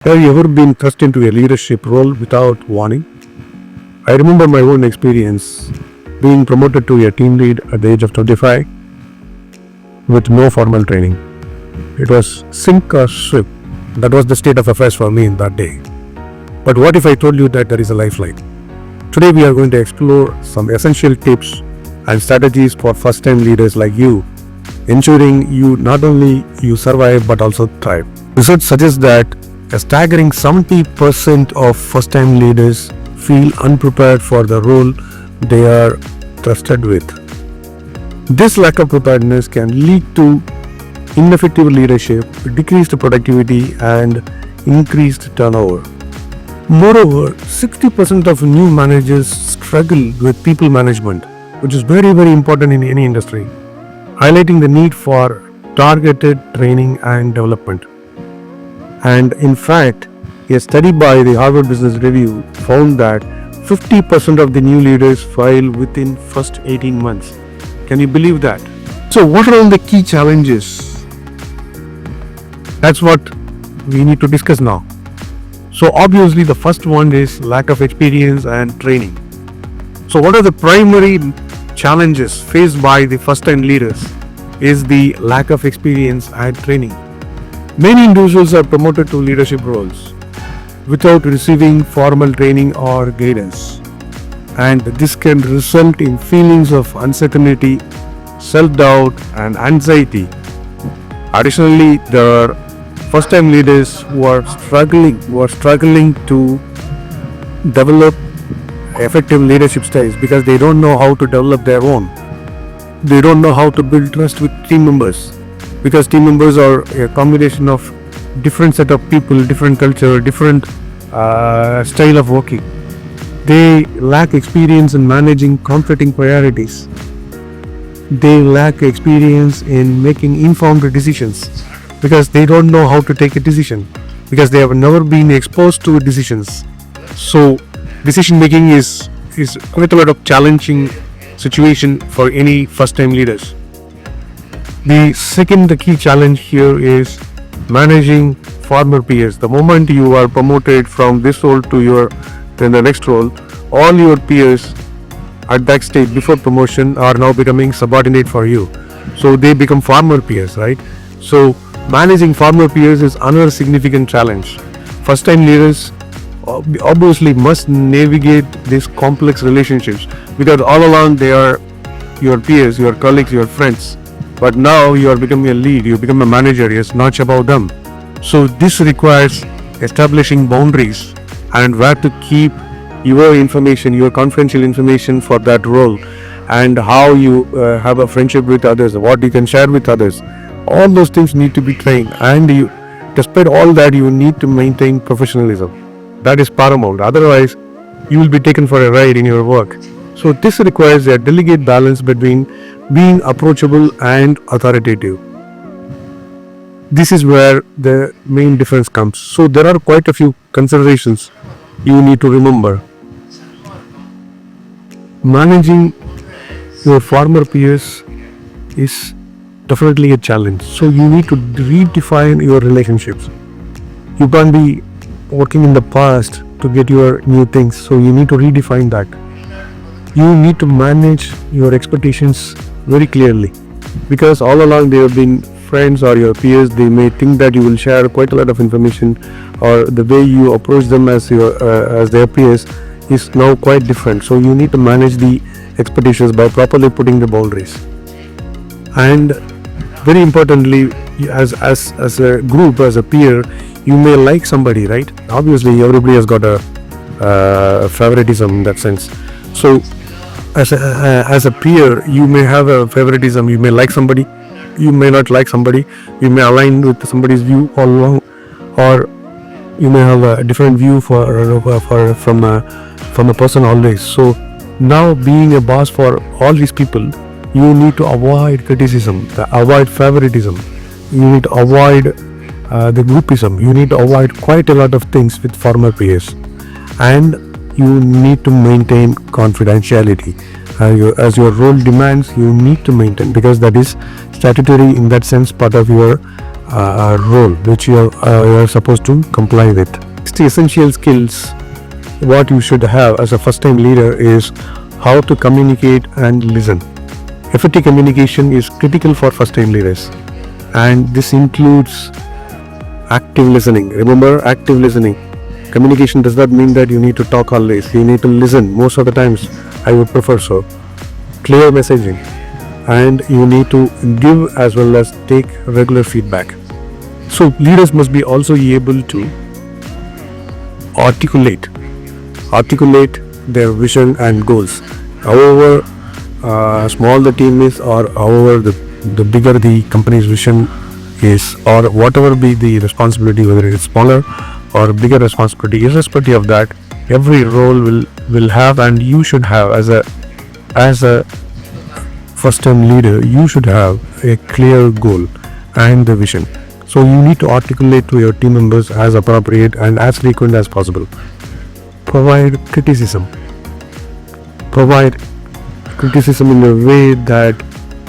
Have you ever been thrust into a leadership role without warning? I remember my own experience being promoted to a team lead at the age of 25 with no formal training. It was sink or swim. That was the state of affairs for me in that day. But what if I told you that there is a lifeline? Today we are going to explore some essential tips and strategies for first-time leaders like you, ensuring you not only you survive but also thrive. Research suggests that a staggering 70% of first-time leaders feel unprepared for the role they are trusted with. This lack of preparedness can lead to ineffective leadership, decreased productivity, and increased turnover. Moreover, 60% of new managers struggle with people management, which is very, very important in any industry, highlighting the need for targeted training and development. And in fact, a study by the Harvard Business Review found that 50% of the new leaders fail within first 18 months. Can you believe that? So what are all the key challenges? That's what we need to discuss now. So obviously the first one is lack of experience and training. So what are the primary challenges faced by the first-time leaders is the lack of experience and training. Many individuals are promoted to leadership roles without receiving formal training or guidance, and this can result in feelings of uncertainty, self-doubt, and anxiety. Additionally, there are first-time leaders who are struggling to develop effective leadership styles because they don't know how to develop their own. They don't know how to build trust with team members, because team members are a combination of different set of people, different culture, different style of working. They lack experience in managing conflicting priorities. They lack experience in making informed decisions because they don't know how to take a decision, because they have never been exposed to decisions. So decision making is quite a lot of challenging situation for any first-time leaders. The key challenge here is managing former peers. The moment you are promoted from this role to the next role, all your peers at that stage before promotion are now becoming subordinate for you. So they become former peers, right? So managing former peers is another significant challenge. First-time leaders obviously must navigate these complex relationships because all along they are your peers, your colleagues, your friends. But now you are becoming a lead, you become a manager, it's not about them. So this requires establishing boundaries and where to keep your information, your confidential information for that role, and how you have a friendship with others, what you can share with others. All those things need to be trained, and despite all that, you need to maintain professionalism. That is paramount. Otherwise, you will be taken for a ride in your work. So this requires a delicate balance between being approachable and authoritative. This is where the main difference comes. So there are quite a few considerations you need to remember. Managing your former peers is definitely a challenge. So you need to redefine your relationships. You can't be working in the past to get your new things. So you need to redefine that. You need to manage your expectations very clearly, because all along they have been friends or your peers. They may think that you will share quite a lot of information, or the way you approach them as their peers is now quite different. So you need to manage the expectations by properly putting the boundaries. And very importantly, as a group, as a peer, you may like somebody, right? Obviously everybody has got a favoritism in that sense. So as a peer, you may have a favoritism. You may like somebody, you may not like somebody. You may align with somebody's view all along, or you may have a different view from a person always. So now, being a boss for all these people, you need to avoid criticism, avoid favoritism. You need to avoid the groupism. You need to avoid quite a lot of things with former peers, and you need to maintain confidentiality. As your role demands, you need to maintain, because that is statutory in that sense, part of your role which you are supposed to comply with. The essential skills what you should have as a first-time leader is how to communicate and listen. Effective communication is critical for first-time leaders, and this includes active listening. Remember, active listening. Communication does not mean that you need to talk always. You need to listen. Most of the times, I would prefer so. Clear messaging, and you need to give as well as take regular feedback. So leaders must be also able to articulate their vision and goals. However small the team is, or however the bigger the company's vision is, or whatever be the responsibility, whether it is smaller or bigger responsibility, irrespective of that, every role will have, and you should have as a first time leader, you should have a clear goal and the vision. So you need to articulate to your team members as appropriate and as frequent as possible. Provide criticism in a way that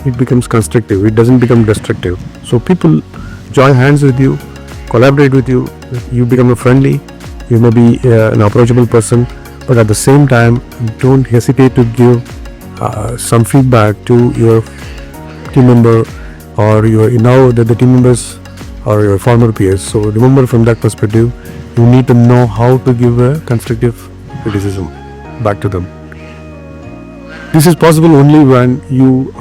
it becomes constructive, it doesn't become destructive. So people join hands with you, collaborate with you, you become a friendly, you may be an approachable person, but at the same time don't hesitate to give some feedback to your team member, or the team members or your former peers. So remember, from that perspective, you need to know how to give a constructive criticism back to them. This is possible only when you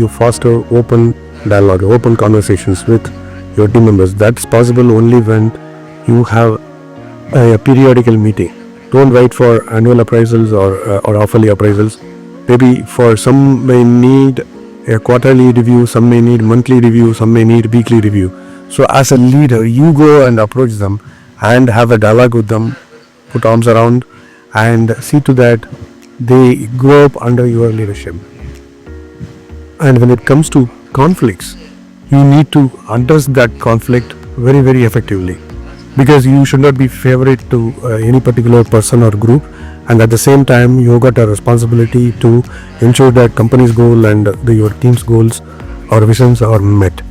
foster open dialogue, open conversations with your team members. That's possible only when you have a periodical meeting. Don't wait for annual appraisals or hourly appraisals. Maybe for some may need a quarterly review, some may need monthly review, some may need weekly review. So as a leader, you go and approach them and have a dialogue with them, put arms around and see to that they grow up under your leadership. And when it comes to conflicts, you need to address that conflict very, very effectively, because you should not be favorite to any particular person or group, and at the same time you got a responsibility to ensure that company's goal and your team's goals or visions are met.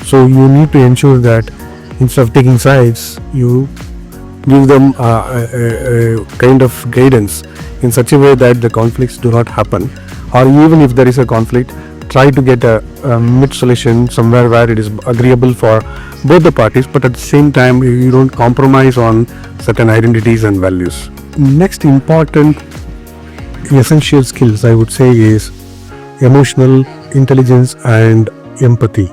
So you need to ensure that instead of taking sides, you give them a kind of guidance in such a way that the conflicts do not happen, or even if there is a conflict, try to get a mid solution somewhere where it is agreeable for both the parties, but at the same time you don't compromise on certain identities and values. Next important essential skills, I would say, is emotional intelligence and empathy.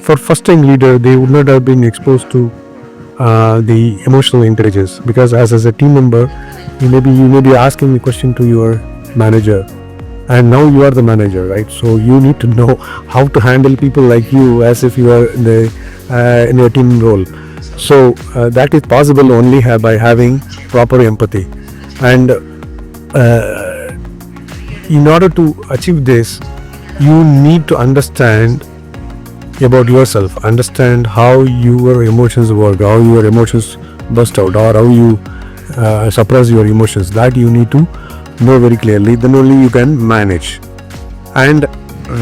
For first time leader, they would not have been exposed to the emotional intelligence, because as a team member, you may be asking a question to your manager, and now you are the manager, right? So you need to know how to handle people like you as if you are in a team role. So that is possible only by having proper empathy. And in order to achieve this, you need to understand about yourself, understand how your emotions work, how your emotions burst out, or how you suppress your emotions. That you need to know very clearly. Then only you can manage and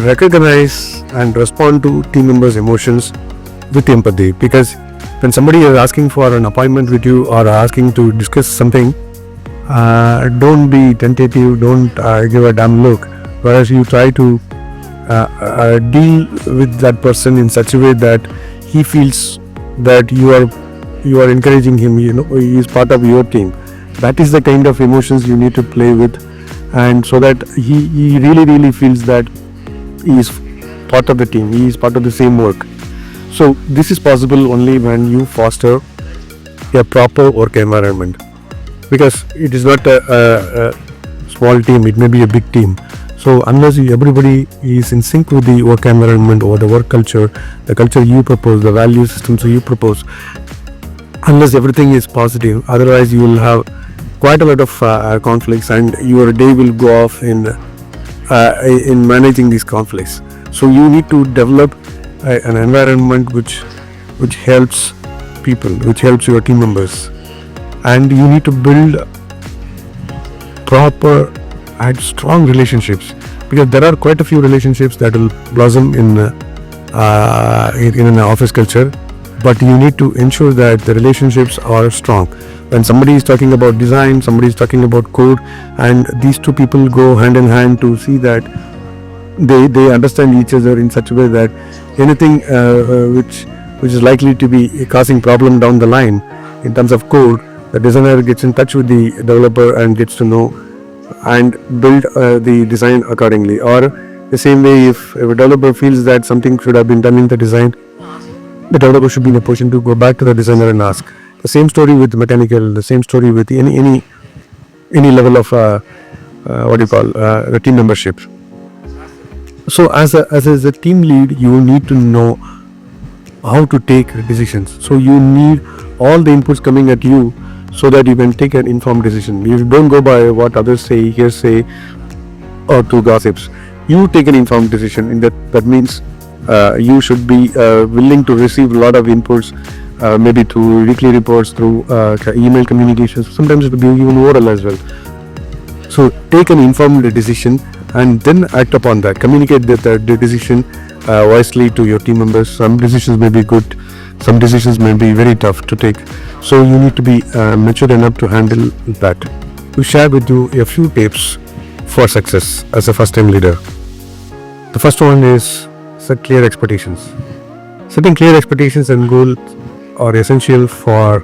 recognize and respond to team members' emotions with empathy. Because when somebody is asking for an appointment with you or asking to discuss something, don't be tentative, don't give a damn look, whereas you try to deal with that person in such a way that he feels that you are encouraging him, he is part of your team. That is the kind of emotions you need to play with, and so that he really feels that he is part of the team, he is part of the same work. So this is possible only when you foster a proper work environment, because it is not a small team, it may be a big team. So unless everybody is in sync with the work environment or the work culture, the culture you propose, the value systems you propose, unless everything is positive, otherwise you will have quite a lot of conflicts, and your day will go off in managing these conflicts. So you need to develop an environment which helps people, which helps your team members, and you need to build proper and strong relationships, because there are quite a few relationships that will blossom in an office culture, but you need to ensure that the relationships are strong. When somebody is talking about design, somebody is talking about code, and these two people go hand in hand to see that they understand each other in such a way that anything which is likely to be causing problem down the line in terms of code, the designer gets in touch with the developer and gets to know and build the design accordingly. Or the same way, if a developer feels that something should have been done in the design, the developer should be in a position to go back to the designer and ask. The same story with mechanical, the same story with any level of the team membership. So as a team lead, you need to know how to take decisions. So you need all the inputs coming at you so that you can take an informed decision. You don't go by what others say, hearsay, or to gossips. You take an informed decision. In that means you should be willing to receive a lot of inputs, maybe through weekly reports, through email communications. Sometimes it will be even oral as well. So take an informed decision and then act upon that. Communicate the decision wisely to your team members. Some decisions may be good, some decisions may be very tough to take. So you need to be mature enough to handle that. We share with you a few tips for success as a first-time leader. The first one is set clear expectations. Setting clear expectations and goals are essential for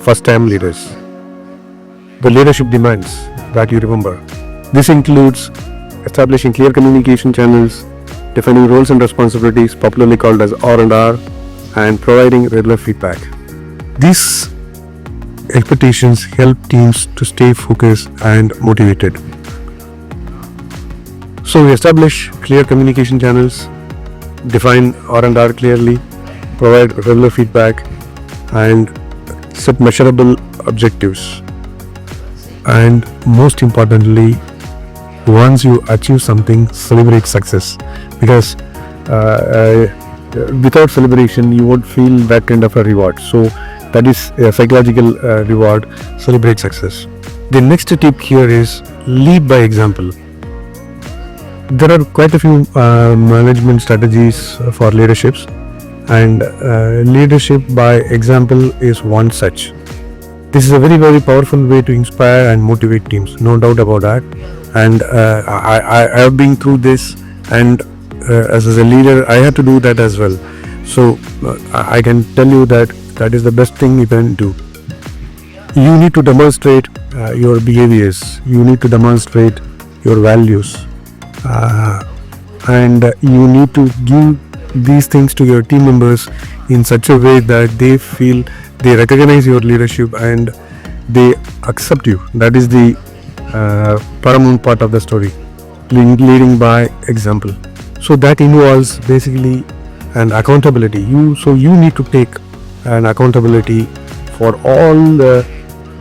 first-time leaders. The leadership demands that you remember. This includes establishing clear communication channels, defining roles and responsibilities, popularly called as R&R, and providing regular feedback. These expectations help teams to stay focused and motivated. So we establish clear communication channels, define R&R clearly, provide regular feedback, and set measurable objectives. And most importantly, once you achieve something, celebrate success, because without celebration you won't feel that kind of a reward. So that is a psychological reward. Celebrate success. The next tip here is lead by example. There are quite a few management strategies for leaderships, and leadership by example is one such. This is a very, very powerful way to inspire and motivate teams, no doubt about that. And I have been through this, and as a leader I had to do that as well. So I can tell you that is the best thing you can do. You need to demonstrate your behaviors, you need to demonstrate your values, and you need to give these things to your team members in such a way that they feel they recognize your leadership and they accept you. That is the paramount part of the story, leading by example. So that involves basically an accountability. You need to take an accountability for all the,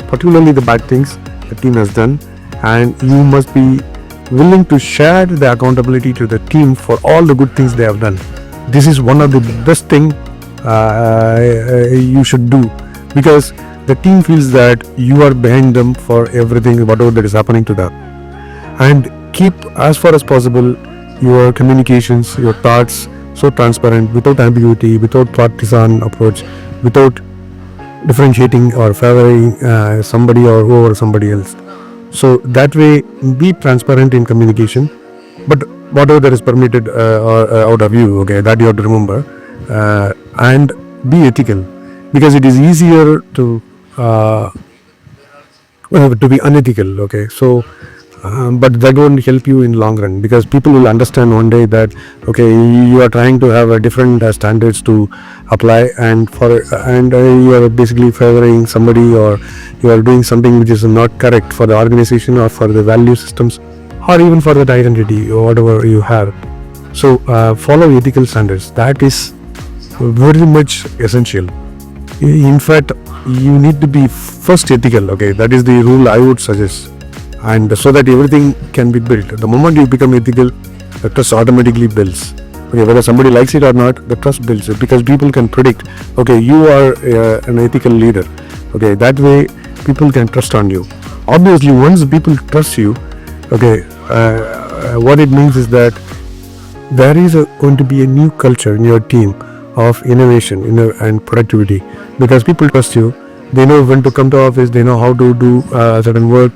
particularly the bad things the team has done, and you must be willing to share the accountability to the team for all the good things they have done. This is one of the best thing you should do, because the team feels that you are behind them for everything, whatever that is happening to them. And keep as far as possible your communications, your thoughts so transparent, without ambiguity, without partisan approach, without differentiating or favoring somebody or over somebody else. So that way, be transparent in communication, but whatever that is permitted or out of you, okay, that you have to remember, and be ethical, because it is easier to be unethical, okay. So but that won't help you in long run, because people will understand one day that okay, you are trying to have a different standards to apply, and you are basically favoring somebody, or you are doing something which is not correct for the organization or for the value systems, or even for that identity or whatever you have. So follow ethical standards. That is very much essential. In fact, you need to be first ethical, okay. That is the rule I would suggest, and so that everything can be built. The moment you become ethical, the trust automatically builds. Okay, whether somebody likes it or not, the trust builds it, because people can predict, okay, you are an ethical leader. Okay, that way people can trust on you. Obviously, once people trust you, okay, what it means is that there is going to be a new culture in your team of innovation and productivity, because people trust you. They know when to come to office, they know how to do certain work,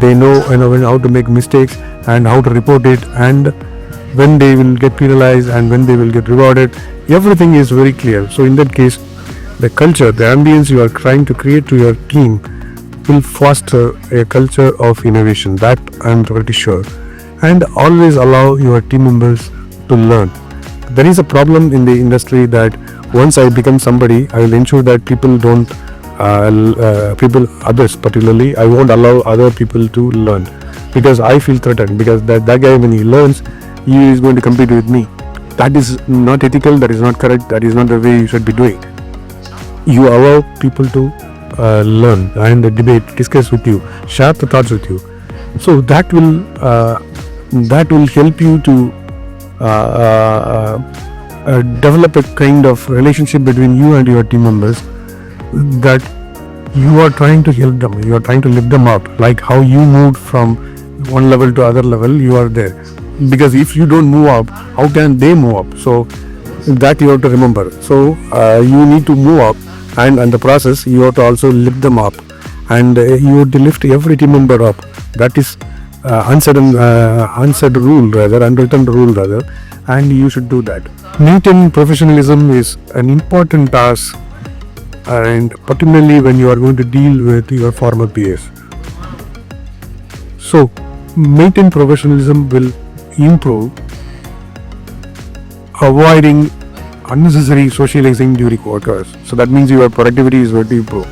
they know, when how to make mistakes and how to report it, and when they will get penalized and when they will get rewarded. Everything is very clear. So in that case, the culture, the ambience you are trying to create to your team will foster a culture of innovation. That I'm pretty sure. And always allow your team members to learn. There is a problem in the industry that once I become somebody, I will ensure that people don't, others particularly, I won't allow other people to learn, because I feel threatened, because that guy, when he learns, he is going to compete with me. That is not ethical, that is not correct, that is not the way you should be doing. You allow people to learn and debate, discuss with you, share the thoughts with you. So that will help you to develop a kind of relationship between you and your team members, that you are trying to help them, you are trying to lift them up, like how you moved from one level to other level, you are there. Because if you don't move up, how can they move up? So that you have to remember. So you need to move up, and in the process you have to also lift them up, and you have to lift every team member up. That is unsaid rule rather, unwritten rule rather, and you should do that. Maintaining professionalism is an important task, and particularly when you are going to deal with your former peers. So maintain professionalism will improve avoiding unnecessary socializing during work hours. So that means your productivity is going to improve.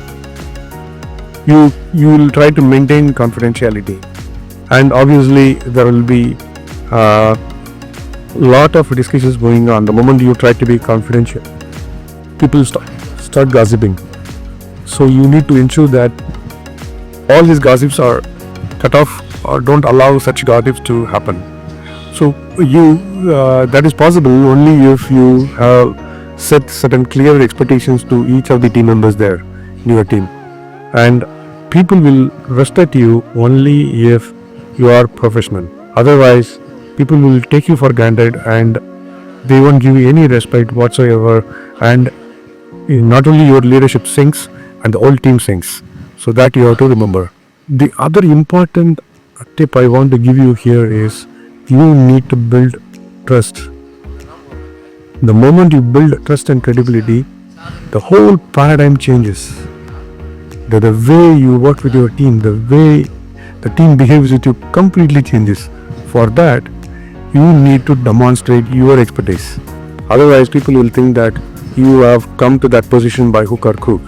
You will try to maintain confidentiality, and obviously there will be lot of discussions going on. The moment you try to be confidential, people start gossiping. So you need to ensure that all these gossips are cut off, or don't allow such gossips to happen. So that is possible only if you have set certain clear expectations to each of the team members there in your team, and people will respect you only if you are professional. Otherwise, people will take you for granted and they won't give you any respect whatsoever, and not only your leadership sinks and the whole team sinks. So that you have to remember. The other important tip I want to give you here is you need to build trust. The moment you build trust and credibility, the whole paradigm changes. The way you work with your team, the way the team behaves with you completely changes. For that, you need to demonstrate your expertise. Otherwise, people will think that you have come to that position by hook or crook.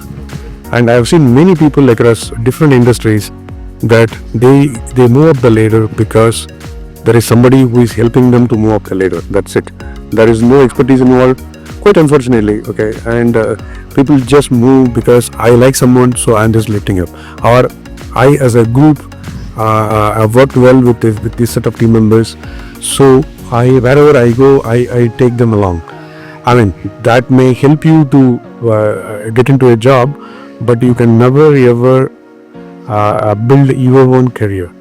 And I have seen many people across different industries that they move up the ladder because there is somebody who is helping them to move up the ladder. That's it. There is no expertise involved, quite unfortunately. Okay, and people just move because I like someone, so I'm just lifting up. Or I, as a group, have worked well with this set of team members, so wherever I go, I take them along. I mean, that may help you to get into a job, but you can never ever build your own career.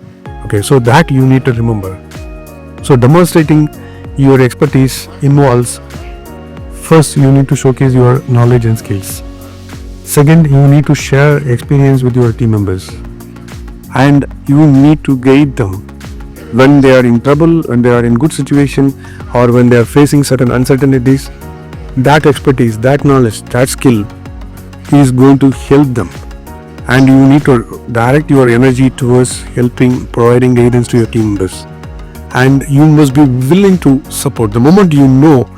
Okay, so that you need to remember. So demonstrating your expertise involves, first you need to showcase your knowledge and skills. Second, you need to share experience with your team members, and you need to guide them when they are in trouble, when they are in good situation, or when they are facing certain uncertainties. That expertise, that knowledge, that skill is going to help them, and you need to direct your energy towards providing guidance to your team members. And you must be willing to support. The moment you know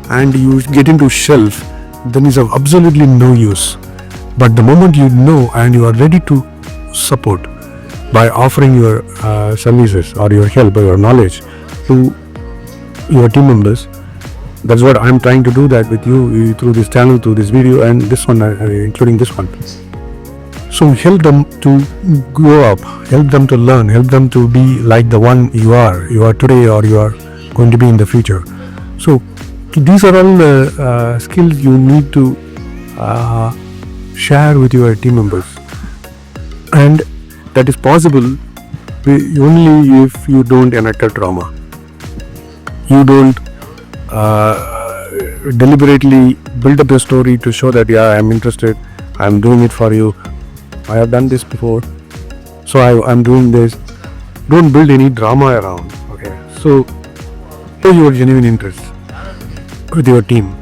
and you get into shelf, then is of absolutely no use. But the moment you know and you are ready to support by offering your services or your help or your knowledge to your team members, that's what I'm trying to do that with you through this channel, through this video, and this one, including this one. So help them to grow up, help them to learn, help them to be like the one you are today, or you are going to be in the future. So these are all the skills you need to share with your team members, and that is possible only if you don't enact a trauma. You don't deliberately build up your story to show that I'm interested, I'm doing it for you, I have done this before, so I'm doing this. Don't build any drama around. Okay, so show your genuine interest with your team.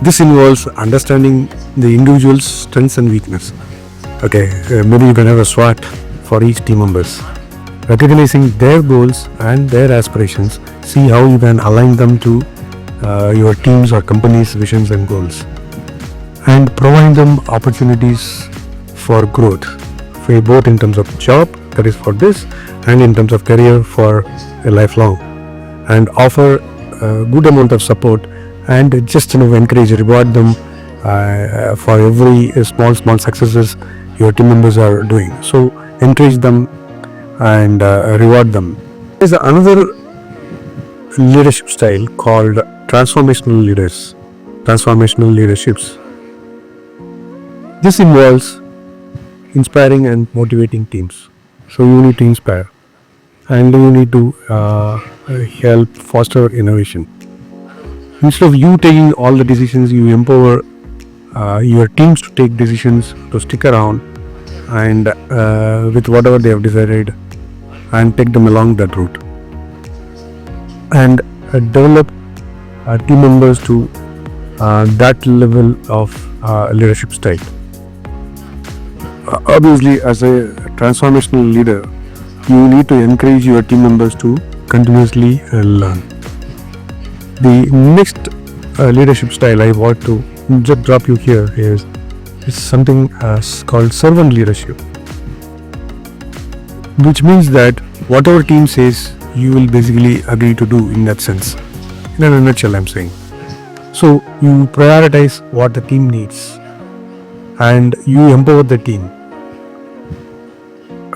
This involves understanding the individual's strengths and weakness. Okay, maybe you can have a SWOT for each team members. Recognizing their goals and their aspirations, see how you can align them to your team's or company's visions and goals, and provide them opportunities for growth, for both in terms of job, that is for this, and in terms of career for a lifelong, and offer a good amount of support and just encourage, reward them for every small successes your team members are doing. So encourage them and reward them. There's another leadership style called transformational leaderships. This involves inspiring and motivating teams. So you need to inspire and you need to help foster innovation. Instead of you taking all the decisions, you empower your teams to take decisions, to stick around and with whatever they have decided, and take them along that route, and develop team members to that level of leadership style. Obviously, as a transformational leader, you need to encourage your team members to continuously learn. The next leadership style I want to just drop you here is something called servant leadership, which means that whatever team says, you will basically agree to do in that sense. In a nutshell, I'm saying. So you prioritize what the team needs and you empower the team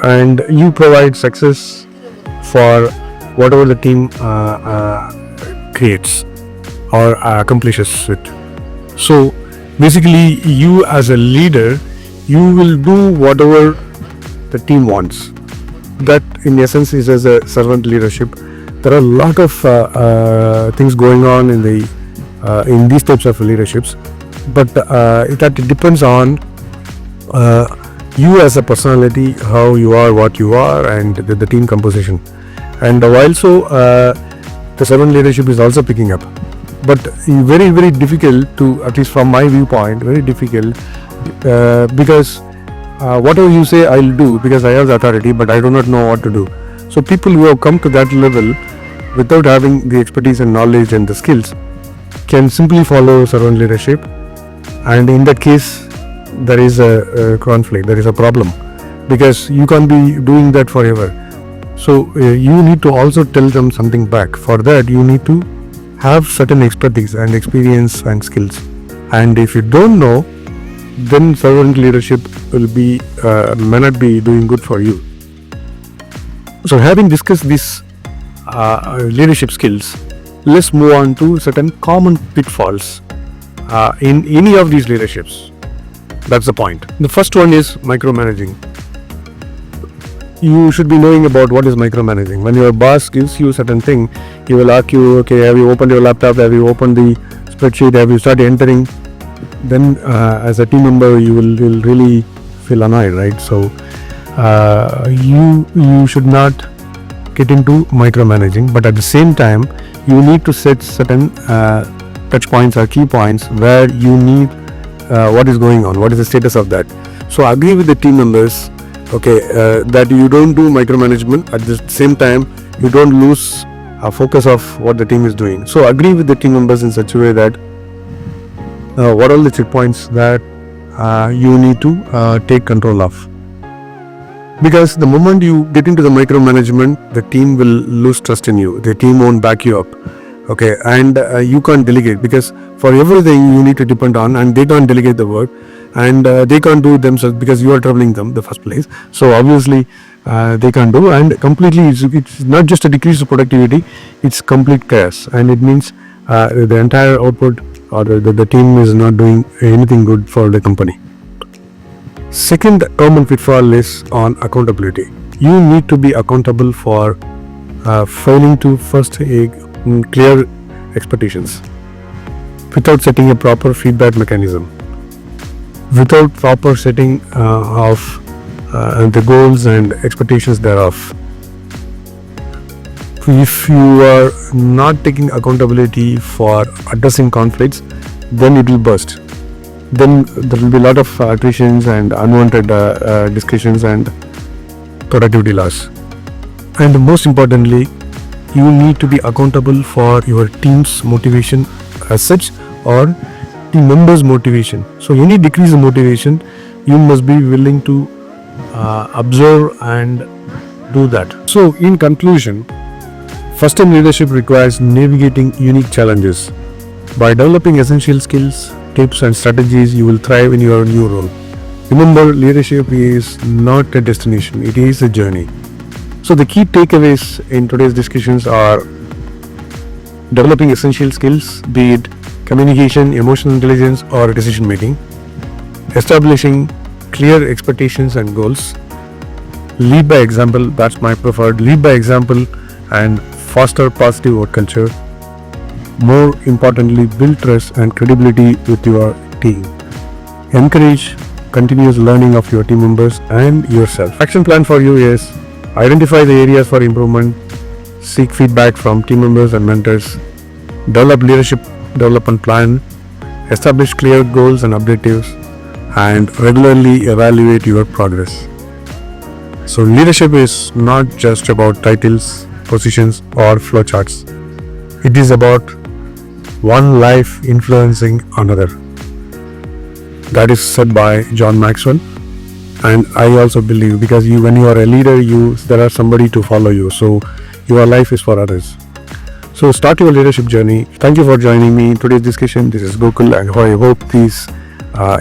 and you provide success for whatever the team creates or accomplishes with. So basically, you as a leader, you will do whatever the team wants. That in essence is as a servant leadership. There are a lot of things going on in these types of leaderships, but that depends on you as a personality, how you are, what you are, and the team composition. And also the servant leadership is also picking up, but very, very difficult to, at least from my viewpoint, very difficult because whatever you say I'll do because I have the authority, but I do not know what to do. So people who have come to that level without having the expertise and knowledge and the skills can simply follow servant leadership, and in that case there is a conflict, there is a problem, because you can't be doing that forever. So you need to also tell them something back. For that you need to have certain expertise and experience and skills, and if you don't know, then servant leadership will be may not be doing good for you. So having discussed these leadership skills, let's move on to certain common pitfalls in any of these leaderships. That's the point. The first one is micromanaging. You should be knowing about what is micromanaging. When your boss gives you certain thing, he will ask you, okay, have you opened your laptop, have you opened the spreadsheet, have you started entering? Then as a team member you will really feel annoyed, right? So you should not get into micromanaging, but at the same time you need to set certain touch points or key points where you need what is going on, what is the status of that. So agree with the team members, okay, that you don't do micromanagement. At the same time you don't lose focus of what the team is doing. So agree with the team members in such a way that what are the checkpoints that you need to take control of, because the moment you get into the micromanagement, the team will lose trust in you, the team won't back you up, okay, and you can't delegate, because for everything you need to depend on, and they can't delegate the work, and they can't do it themselves because you are troubling them in the first place. So obviously they can't do, and completely it's not just a decrease of productivity, it's complete chaos, and it means the entire output or the team is not doing anything good for the company. Second common pitfall is on accountability. You need to be accountable for failing to first clear expectations. without setting a proper feedback mechanism, without proper setting of the goals and expectations thereof. If you are not taking accountability for addressing conflicts, then it will burst. Then there will be a lot of attritions and unwanted discussions and productivity loss. And most importantly, you need to be accountable for your team's motivation as such, or team members' motivation. So any decrease in motivation, you must be willing to observe and do that. So in conclusion, first-time leadership requires navigating unique challenges. By developing essential skills, tips and strategies, you will thrive in your new role. Remember, leadership is not a destination, it is a journey. So the key takeaways in today's discussions are developing essential skills, be it communication, emotional intelligence or decision making, establishing clear expectations and goals, lead by example, that's my preferred, lead by example and foster positive work culture. More importantly, build trust and credibility with your team. Encourage continuous learning of your team members and yourself. Action plan for you is identify the areas for improvement, seek feedback from team members and mentors, develop leadership development plan, establish clear goals and objectives, and regularly evaluate your progress. So leadership is not just about titles, positions or flowcharts. It is about one life influencing another. That is said by John Maxwell, and I also believe, because when you are a leader, there are somebody to follow you. So your life is for others. So start your leadership journey. Thank you for joining me in today's discussion. This is Gokul, and I hope these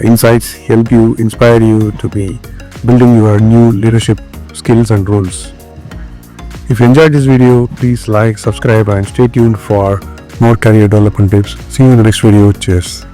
insights help you, inspire you to be building your new leadership skills and roles. If you enjoyed this video, please like, subscribe and stay tuned for more career development tips. See you in the next video. Cheers.